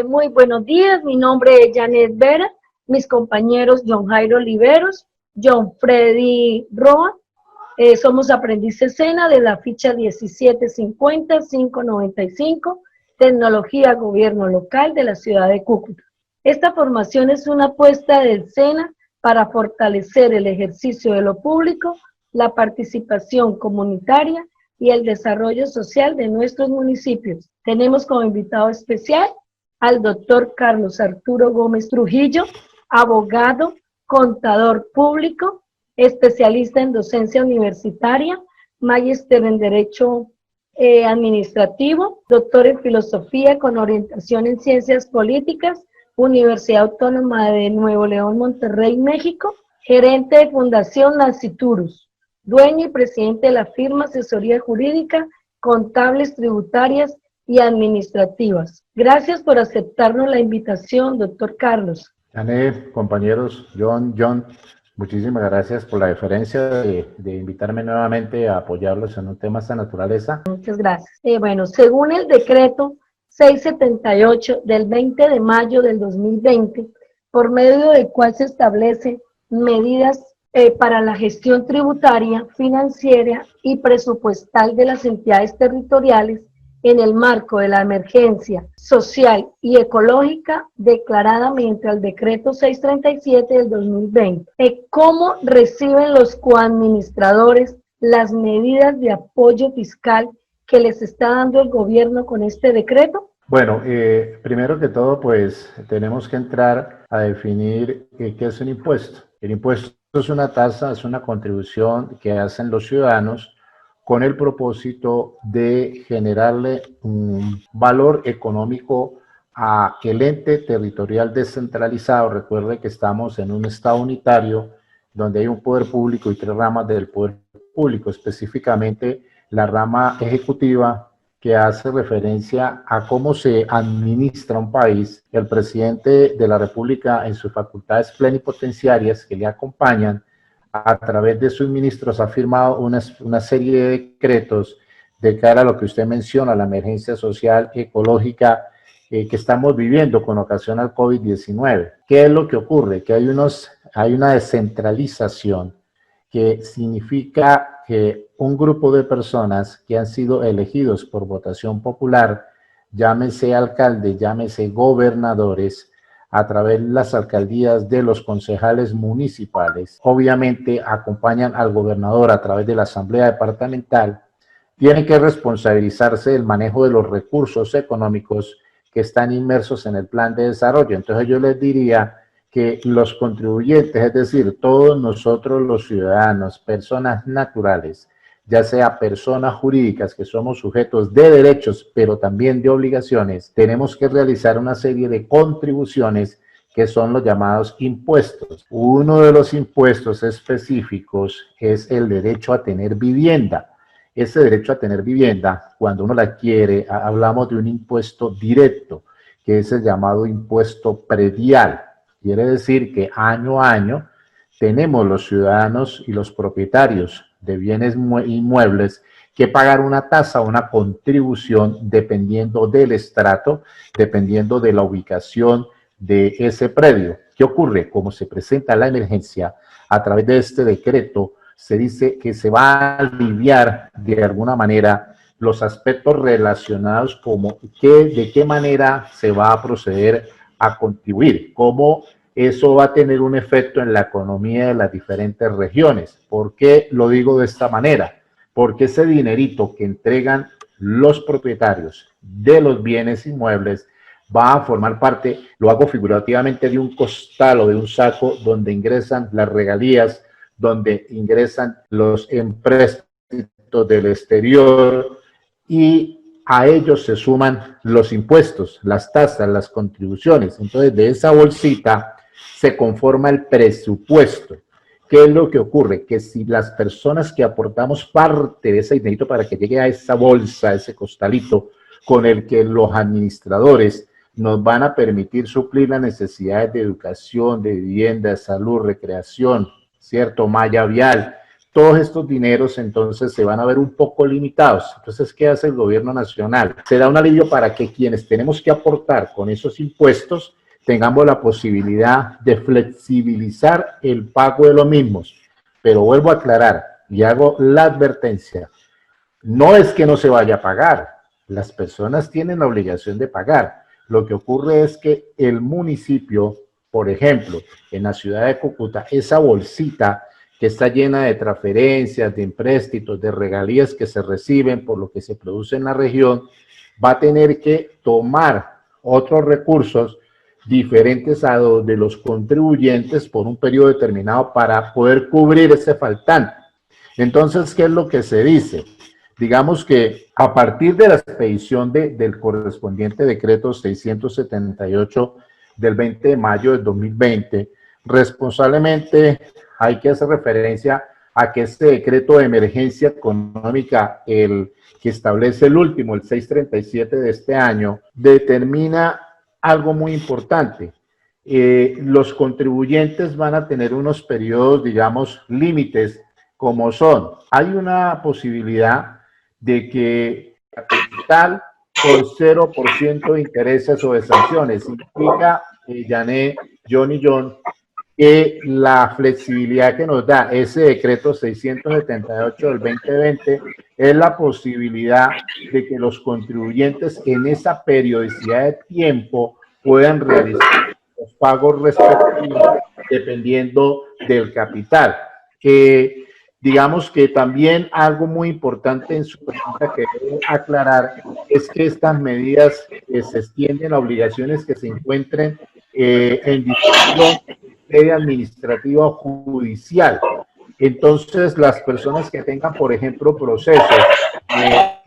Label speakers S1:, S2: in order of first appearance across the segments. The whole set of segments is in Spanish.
S1: Muy buenos días, mi nombre es Janet Vera, mis compañeros John Jairo Oliveros, John Freddy Roa, somos aprendices SENA de la ficha 1750-595, Tecnología Gobierno Local de la ciudad de Cúcuta. Esta formación es una apuesta del SENA para fortalecer el ejercicio de lo público, la participación comunitaria y el desarrollo social de nuestros municipios. Tenemos como invitado especial al doctor Carlos Arturo Gómez Trujillo, abogado, contador público, especialista en docencia universitaria, magíster en Derecho Administrativo, doctor en Filosofía con orientación en Ciencias Políticas, Universidad Autónoma de Nuevo León, Monterrey, México, gerente de Fundación Naciturus, dueño y presidente de la firma Asesoría Jurídica, Contables Tributarias y Administrativas. Gracias por aceptarnos la invitación, doctor Carlos.
S2: Janet, compañeros, John, muchísimas gracias por la deferencia de invitarme nuevamente a apoyarlos en un tema de esta naturaleza.
S1: Muchas gracias. Bueno, según el decreto 678 del 20 de mayo del 2020, por medio del cual se establece medidas para la gestión tributaria, financiera y presupuestal de las entidades territoriales en el marco de la emergencia social y ecológica declaradamente al decreto 637 del 2020. ¿Cómo reciben los coadministradores las medidas de apoyo fiscal que les está dando el gobierno con este decreto?
S2: Bueno, primero que todo, pues tenemos que entrar a definir qué es un impuesto. El impuesto es una tasa, es una contribución que hacen los ciudadanos con el propósito de generarle un valor económico a el ente territorial descentralizado. Recuerde que estamos en un estado unitario donde hay un poder público y tres ramas del poder público, específicamente la rama ejecutiva, que hace referencia a cómo se administra un país. El presidente de la República, en sus facultades plenipotenciarias que le acompañan, a través de sus ministros ha firmado una serie de decretos de cara a lo que usted menciona, la emergencia social, ecológica que estamos viviendo con ocasión al COVID-19. ¿Qué es lo que ocurre? Que hay una descentralización que significa que un grupo de personas que han sido elegidos por votación popular, llámese alcalde, llámese gobernadores, a través de las alcaldías de los concejales municipales, obviamente acompañan al gobernador a través de la asamblea departamental, tienen que responsabilizarse del manejo de los recursos económicos que están inmersos en el plan de desarrollo. Entonces yo les diría que los contribuyentes, es decir, todos nosotros los ciudadanos, personas naturales, ya sea personas jurídicas que somos sujetos de derechos, pero también de obligaciones, tenemos que realizar una serie de contribuciones que son los llamados impuestos. Uno de los impuestos específicos es el derecho a tener vivienda. Ese derecho a tener vivienda, cuando uno la adquiere, hablamos de un impuesto directo, que es el llamado impuesto predial. Quiere decir que año a año tenemos los ciudadanos y los propietarios de bienes inmuebles que pagar una tasa, una contribución, dependiendo del estrato, dependiendo de la ubicación de ese predio. ¿Qué ocurre? Como se presenta la emergencia, a través de este decreto se dice que se va a aliviar de alguna manera los aspectos relacionados como de qué manera se va a proceder a contribuir, cómo eso va a tener un efecto en la economía de las diferentes regiones. ¿Por qué lo digo de esta manera? Porque ese dinerito que entregan los propietarios de los bienes inmuebles va a formar parte, lo hago figurativamente, de un costal o de un saco donde ingresan las regalías, donde ingresan los empréstitos del exterior y a ellos se suman los impuestos, las tasas, las contribuciones. Entonces, de esa bolsita se conforma el presupuesto. ¿Qué es lo que ocurre? Que si las personas que aportamos parte de ese dinerito para que llegue a esa bolsa, ese costalito, con el que los administradores nos van a permitir suplir las necesidades de educación, de vivienda, de salud, recreación, ¿cierto? Malla vial, todos estos dineros entonces se van a ver un poco limitados. Entonces, ¿qué hace el gobierno nacional? Se da un alivio para que quienes tenemos que aportar con esos impuestos tengamos la posibilidad de flexibilizar el pago de los mismos. Pero vuelvo a aclarar y hago la advertencia, no es que no se vaya a pagar, las personas tienen la obligación de pagar. Lo que ocurre es que el municipio, por ejemplo, en la ciudad de Cúcuta, esa bolsita que está llena de transferencias, de empréstitos, de regalías que se reciben por lo que se produce en la región, va a tener que tomar otros recursos diferentes a los de los contribuyentes por un periodo determinado para poder cubrir ese faltante. Entonces, ¿qué es lo que se dice? Digamos que a partir de la expedición del correspondiente decreto 678 del 20 de mayo del 2020, responsablemente hay que hacer referencia a que este decreto de emergencia económica, el que establece el último, el 637 de este año, determina algo muy importante. Los contribuyentes van a tener unos periodos, digamos, límites, como son, hay una posibilidad de que capital por 0% de intereses o de sanciones. Significa, Jané, John y John, que la flexibilidad que nos da ese decreto 678 del 2020 es la posibilidad de que los contribuyentes en esa periodicidad de tiempo puedan realizar los pagos respectivos dependiendo del capital. Digamos que también algo muy importante en su pregunta que debo aclarar es que estas medidas se extienden a obligaciones que se encuentren en discusión administrativa o judicial. Entonces, las personas que tengan, por ejemplo, procesos que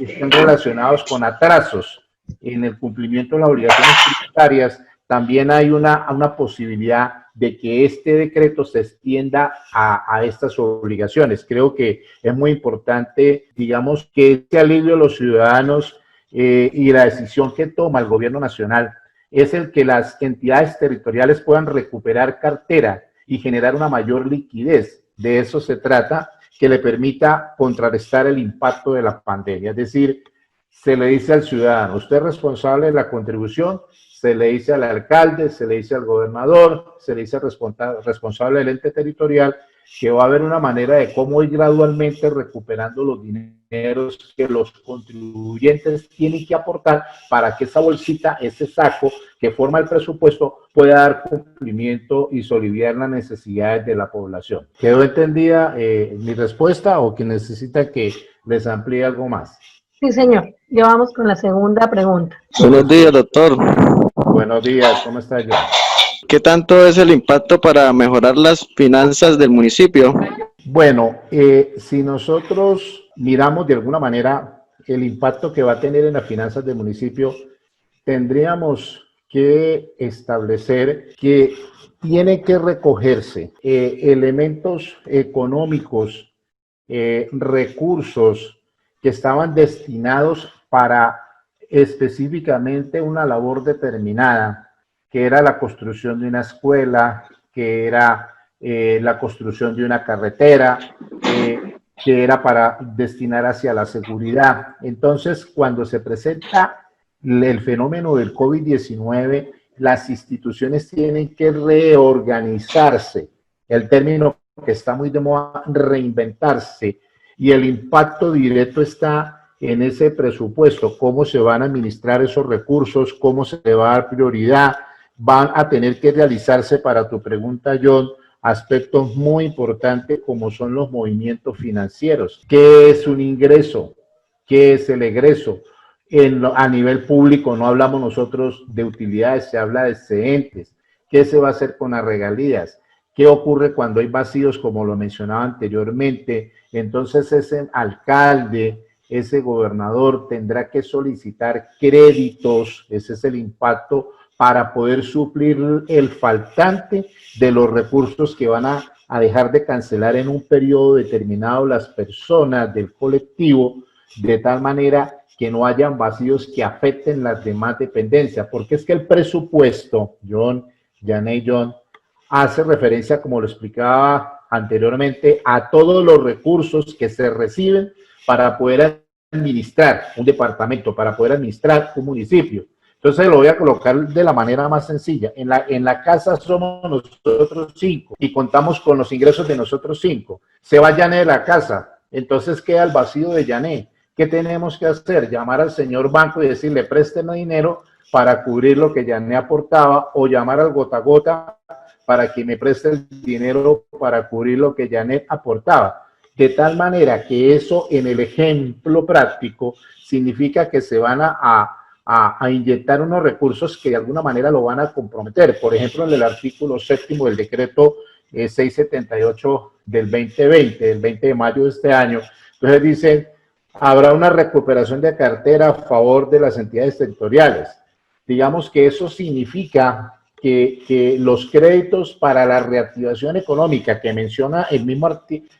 S2: estén relacionados con atrasos en el cumplimiento de las obligaciones tributarias, también hay una posibilidad de que este decreto se extienda a estas obligaciones. Creo que es muy importante, digamos, que este alivio a los ciudadanos y la decisión que toma el gobierno nacional es el que las entidades territoriales puedan recuperar cartera y generar una mayor liquidez. De eso se trata, que le permita contrarrestar el impacto de la pandemia. Es decir, se le dice al ciudadano, usted es responsable de la contribución, se le dice al alcalde, se le dice al gobernador, se le dice al responsable del ente territorial, que va a haber una manera de cómo ir gradualmente recuperando los dineros que los contribuyentes tienen que aportar para que esa bolsita, ese saco que forma el presupuesto, pueda dar cumplimiento y soliviar las necesidades de la población. ¿Quedó entendida mi respuesta o que necesita que les amplíe algo más?
S1: Sí, señor. Ya vamos con la segunda pregunta.
S3: Buenos días, doctor.
S2: Buenos días, ¿cómo está yo?
S3: ¿Qué tanto es el impacto para mejorar las finanzas del municipio?
S2: Bueno, si nosotros miramos de alguna manera el impacto que va a tener en las finanzas del municipio, tendríamos que establecer que tiene que recogerse elementos económicos, recursos que estaban destinados para específicamente una labor determinada, que era la construcción de una escuela, que era la construcción de una carretera, que era para destinar hacia la seguridad. Entonces, cuando se presenta el fenómeno del COVID-19, las instituciones tienen que reorganizarse. El término que está muy de moda, reinventarse, y el impacto directo está en ese presupuesto, cómo se van a administrar esos recursos, cómo se le va a dar prioridad. Van a tener que realizarse, para tu pregunta, John, aspectos muy importantes como son los movimientos financieros. ¿Qué es un ingreso? ¿Qué es el egreso? A nivel público no hablamos nosotros de utilidades, se habla de excedentes. ¿Qué se va a hacer con las regalías? ¿Qué ocurre cuando hay vacíos, como lo mencionaba anteriormente? Entonces ese alcalde, ese gobernador tendrá que solicitar créditos, ese es el impacto, para poder suplir el faltante de los recursos que van a dejar de cancelar en un periodo determinado las personas del colectivo, de tal manera que no hayan vacíos que afecten las demás dependencias, porque es que el presupuesto, John, Jané y John, hace referencia, como lo explicaba anteriormente, a todos los recursos que se reciben para poder administrar un departamento, para poder administrar un municipio. Entonces lo voy a colocar de la manera más sencilla. En la casa somos nosotros 5 y contamos con los ingresos de nosotros 5. Se va Yané de la casa, entonces queda el vacío de Yané. ¿Qué tenemos que hacer? Llamar al señor banco y decirle, présteme dinero para cubrir lo que Yané aportaba, o llamar al gota a gota para que me preste el dinero para cubrir lo que Yané aportaba. De tal manera que eso, en el ejemplo práctico, significa que se van a inyectar unos recursos que de alguna manera lo van a comprometer. Por ejemplo, en el artículo 7º del decreto 678 del 2020, del 20 de mayo de este año, entonces dicen, habrá una recuperación de cartera a favor de las entidades territoriales. Digamos que eso significa que los créditos para la reactivación económica que menciona el mismo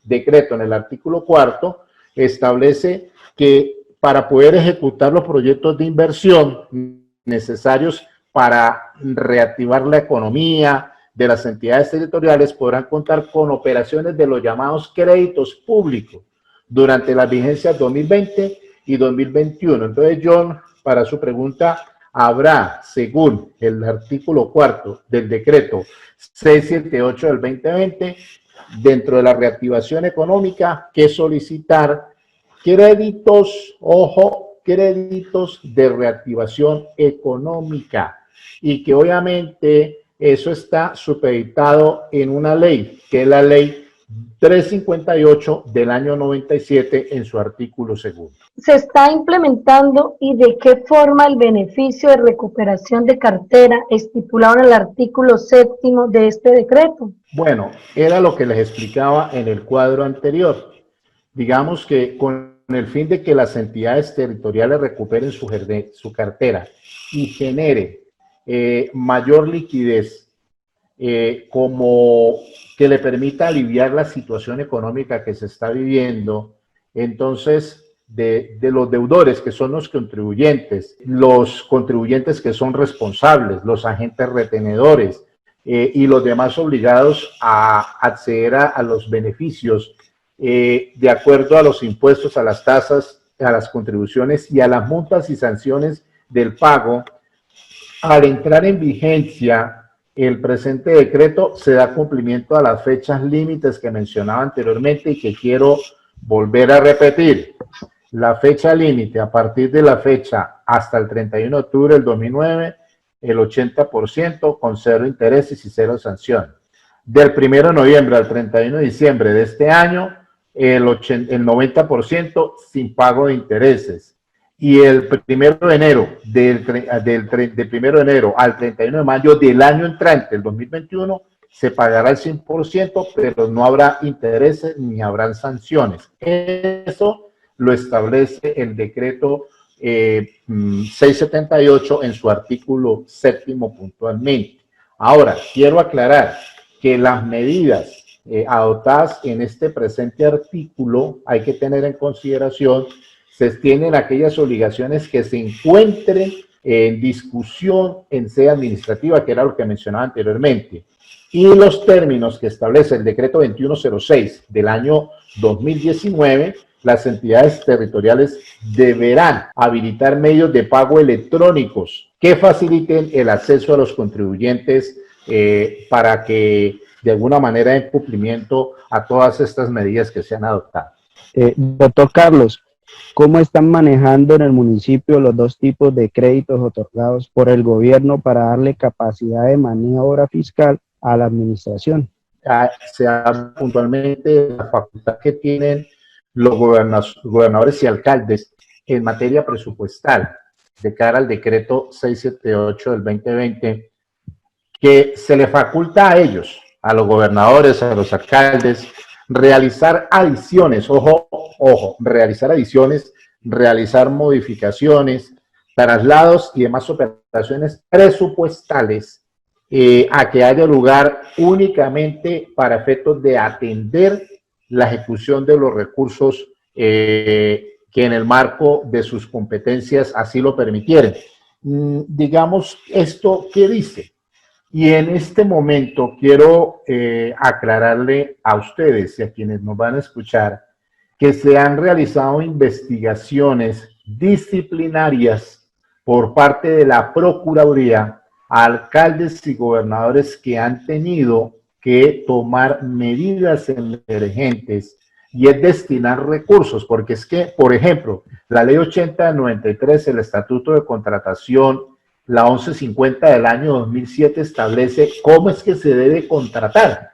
S2: decreto en el artículo 4, establece que para poder ejecutar los proyectos de inversión necesarios para reactivar la economía de las entidades territoriales, podrán contar con operaciones de los llamados créditos públicos durante las vigencias 2020 y 2021. Entonces, John, para su pregunta, habrá, según el artículo 4 del decreto 678 del 2020, dentro de la reactivación económica, que solicitar créditos, ojo, créditos de reactivación económica, y que obviamente eso está supeditado en una ley, que es la ley 358 del año 97 en su artículo 2.
S1: ¿Se está implementando y de qué forma el beneficio de recuperación de cartera estipulado en el artículo 7º de este decreto?
S2: Bueno, era lo que les explicaba en el cuadro anterior. Digamos que con el fin de que las entidades territoriales recuperen su cartera y genere mayor liquidez, como que le permita aliviar la situación económica que se está viviendo, entonces de los deudores, que son los contribuyentes que son responsables, los agentes retenedores y los demás obligados a acceder a los beneficios de acuerdo a los impuestos, a las tasas, a las contribuciones y a las multas y sanciones del pago. Al entrar en vigencia el presente decreto, se da cumplimiento a las fechas límites que mencionaba anteriormente y que quiero volver a repetir. La fecha límite, a partir de la fecha hasta el 31 de octubre del 2009, el 80% con 0 intereses y 0 sanción. Del 1 de noviembre al 31 de diciembre de este año, el 90% sin pago de intereses. Y el 1 de enero, del 1 de enero al 31 de mayo del año entrante, el 2021, se pagará el 100%, pero no habrá intereses ni habrán sanciones. Eso lo establece el decreto 678 en su artículo 7º puntualmente. Ahora, quiero aclarar que las medidas adoptadas en este presente artículo hay que tener en consideración, se tienen aquellas obligaciones que se encuentren en discusión en sede administrativa, que era lo que mencionaba anteriormente, y los términos que establece el decreto 2106 del año 2019, las entidades territoriales deberán habilitar medios de pago electrónicos que faciliten el acceso a los contribuyentes para que de alguna manera den cumplimiento a todas estas medidas que se han adoptado.
S4: Doctor Carlos, ¿cómo están manejando en el municipio los dos tipos de créditos otorgados por el gobierno para darle capacidad de maniobra fiscal a la administración?
S2: Se habla puntualmente de la facultad que tienen los gobernadores y alcaldes en materia presupuestal de cara al decreto 678 del 2020, que se le faculta a ellos, a los gobernadores, a los alcaldes, realizar adiciones, ojo, realizar adiciones, realizar modificaciones, traslados y demás operaciones presupuestales a que haya lugar únicamente para efectos de atender la ejecución de los recursos que en el marco de sus competencias así lo permitieren. Digamos, ¿esto qué dice? Y en este momento quiero aclararle a ustedes y a quienes nos van a escuchar que se han realizado investigaciones disciplinarias por parte de la Procuraduría a alcaldes y gobernadores que han tenido que tomar medidas emergentes y es destinar recursos, porque es que, por ejemplo, la ley 80 del 93, el Estatuto de Contratación, la 1150 del año 2007 establece cómo es que se debe contratar,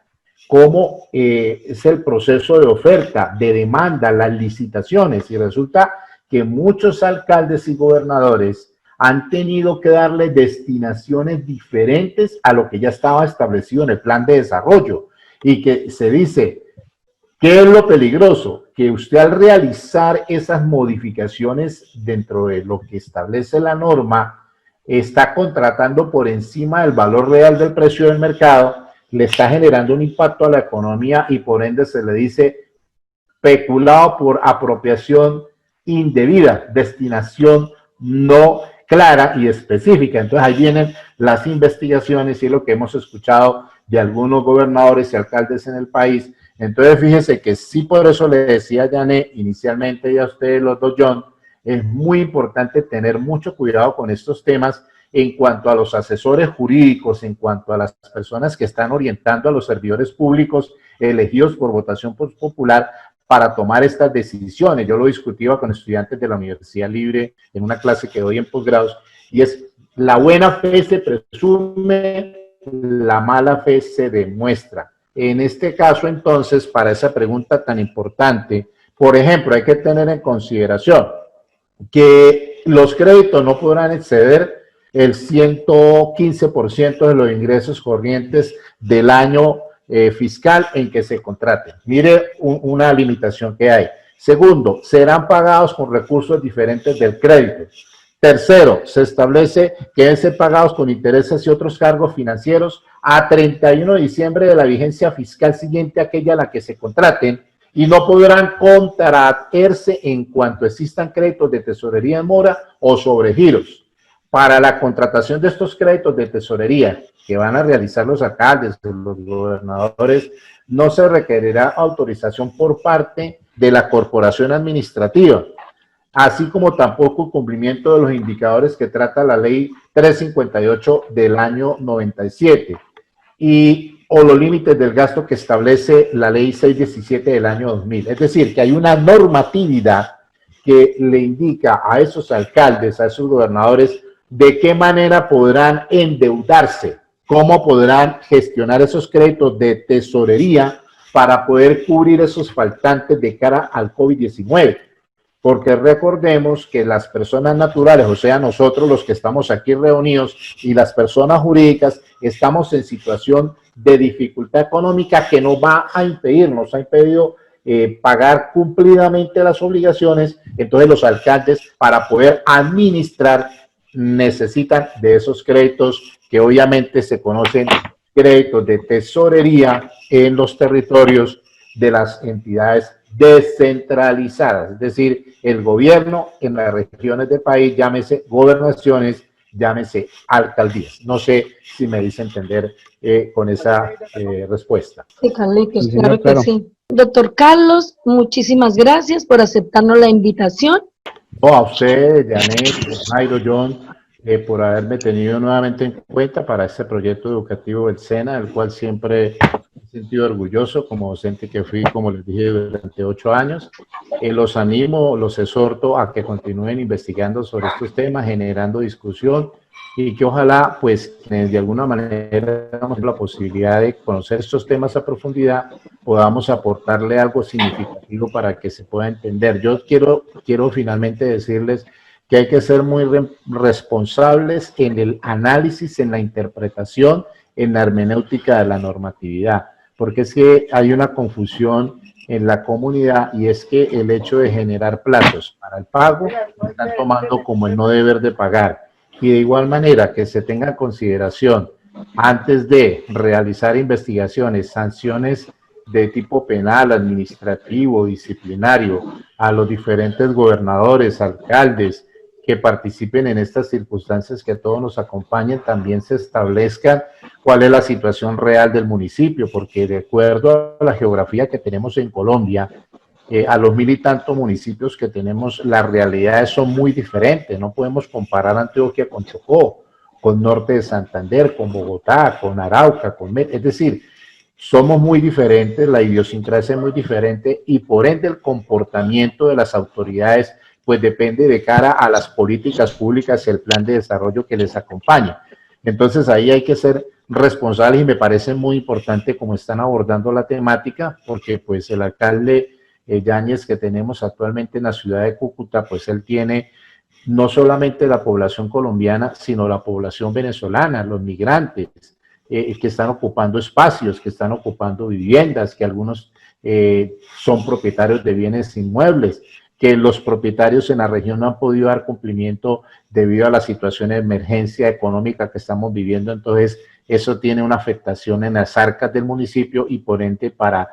S2: cómo es el proceso de oferta, de demanda, las licitaciones, y resulta que muchos alcaldes y gobernadores han tenido que darle destinaciones diferentes a lo que ya estaba establecido en el plan de desarrollo, y que se dice, ¿qué es lo peligroso? Que usted al realizar esas modificaciones dentro de lo que establece la norma, está contratando por encima del valor real del precio del mercado, le está generando un impacto a la economía y por ende se le dice peculado por apropiación indebida, destinación no clara y específica. Entonces ahí vienen las investigaciones y lo que hemos escuchado de algunos gobernadores y alcaldes en el país. Entonces fíjese que sí, por eso le decía a Janet inicialmente y a ustedes los dos, John, es muy importante tener mucho cuidado con estos temas en cuanto a los asesores jurídicos, en cuanto a las personas que están orientando a los servidores públicos elegidos por votación popular para tomar estas decisiones. Yo lo discutía con estudiantes de la Universidad Libre en una clase que doy en posgrados, y es la buena fe se presume, la mala fe se demuestra. En este caso, entonces, para esa pregunta tan importante, por ejemplo, hay que tener en consideración que los créditos no podrán exceder el 115% de los ingresos corrientes del año fiscal en que se contraten. Mire una limitación que hay. Segundo, serán pagados con recursos diferentes del crédito. Tercero, se establece que deben ser pagados con intereses y otros cargos financieros a 31 de diciembre de la vigencia fiscal siguiente a aquella a la que se contraten, y no podrán contraerse en cuanto existan créditos de tesorería en mora o sobregiros. Para la contratación de estos créditos de tesorería que van a realizar los alcaldes o los gobernadores, no se requerirá autorización por parte de la corporación administrativa, así como tampoco el cumplimiento de los indicadores que trata la ley 358 del año 97 o los límites del gasto que establece la ley 617 del año 2000. Es decir, que hay una normatividad que le indica a esos alcaldes, a esos gobernadores, de qué manera podrán endeudarse, cómo podrán gestionar esos créditos de tesorería para poder cubrir esos faltantes de cara al COVID-19. Porque recordemos que las personas naturales, o sea, nosotros los que estamos aquí reunidos y las personas jurídicas, estamos en situación de dificultad económica que nos va a impedir, nos ha impedido pagar cumplidamente las obligaciones. Entonces los alcaldes, para poder administrar, necesitan de esos créditos que obviamente se conocen créditos de tesorería en los territorios de las entidades descentralizadas, es decir, el gobierno en las regiones del país, llámese gobernaciones, llámese alcaldías. No sé si me dice entender con esa respuesta.
S1: Sí, Carlitos,
S4: Sí,
S1: claro
S4: señor, claro.
S1: que sí. Doctor Carlos, muchísimas gracias por aceptarnos la invitación.
S2: No, a usted, Janet, Jairo, John, por haberme tenido nuevamente en cuenta para este proyecto educativo del SENA, del cual siempre me he sentido orgulloso como docente que fui, como les dije, durante 8 años. Los animo, los exhorto a que continúen investigando sobre estos temas, generando discusión, y que ojalá, pues, de alguna manera tengamos la posibilidad de conocer estos temas a profundidad, podamos aportarle algo significativo para que se pueda entender. Yo quiero finalmente decirles que hay que ser muy responsables en el análisis, en la interpretación, en la hermenéutica de la normatividad, porque es que hay una confusión en la comunidad, y es que el hecho de generar plazos para el pago lo están tomando como el no deber de pagar, y de igual manera que se tenga en consideración antes de realizar investigaciones, sanciones de tipo penal, administrativo, disciplinario, a los diferentes gobernadores, alcaldes que participen en estas circunstancias que a todos nos acompañen, también se establezcan cuál es la situación real del municipio, porque de acuerdo a la geografía que tenemos en Colombia, a los 1000 y tantos municipios que tenemos, las realidades son muy diferentes. No podemos comparar Antioquia con Chocó, con Norte de Santander, con Bogotá, con Arauca, es decir, somos muy diferentes, la idiosincrasia es muy diferente y por ende el comportamiento de las autoridades pues depende de cara a las políticas públicas y el plan de desarrollo que les acompaña. Entonces ahí hay que ser responsables y me parece muy importante cómo están abordando la temática, porque pues el alcalde Yáñez que tenemos actualmente en la ciudad de Cúcuta, pues él tiene no solamente la población colombiana, sino la población venezolana, los migrantes, que están ocupando espacios, que están ocupando viviendas, que algunos son propietarios de bienes inmuebles, que los propietarios en la región no han podido dar cumplimiento debido a la situación de emergencia económica que estamos viviendo. Entonces, eso tiene una afectación en las arcas del municipio y por ende para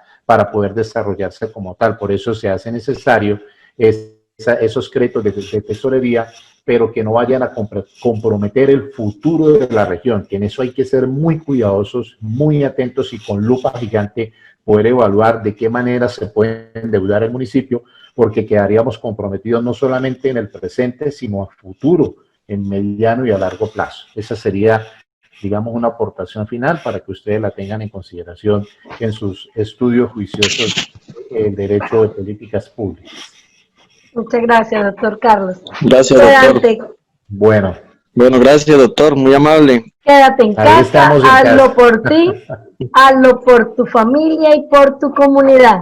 S2: poder desarrollarse como tal. Por eso se hace necesario esos créditos de tesorería, pero que no vayan a comprometer el futuro de la región, que en eso hay que ser muy cuidadosos, muy atentos y con lupa gigante poder evaluar de qué manera se puede endeudar el municipio, porque quedaríamos comprometidos no solamente en el presente, sino a futuro, en mediano y a largo plazo. Esa sería, digamos, una aportación final para que ustedes la tengan en consideración en sus estudios juiciosos del derecho de políticas públicas.
S1: Muchas gracias, doctor Carlos.
S3: Gracias, doctor.
S2: Bueno,
S3: gracias, doctor, muy amable.
S1: Quédate en casa, hazlo por ti, hazlo por tu familia y por tu comunidad.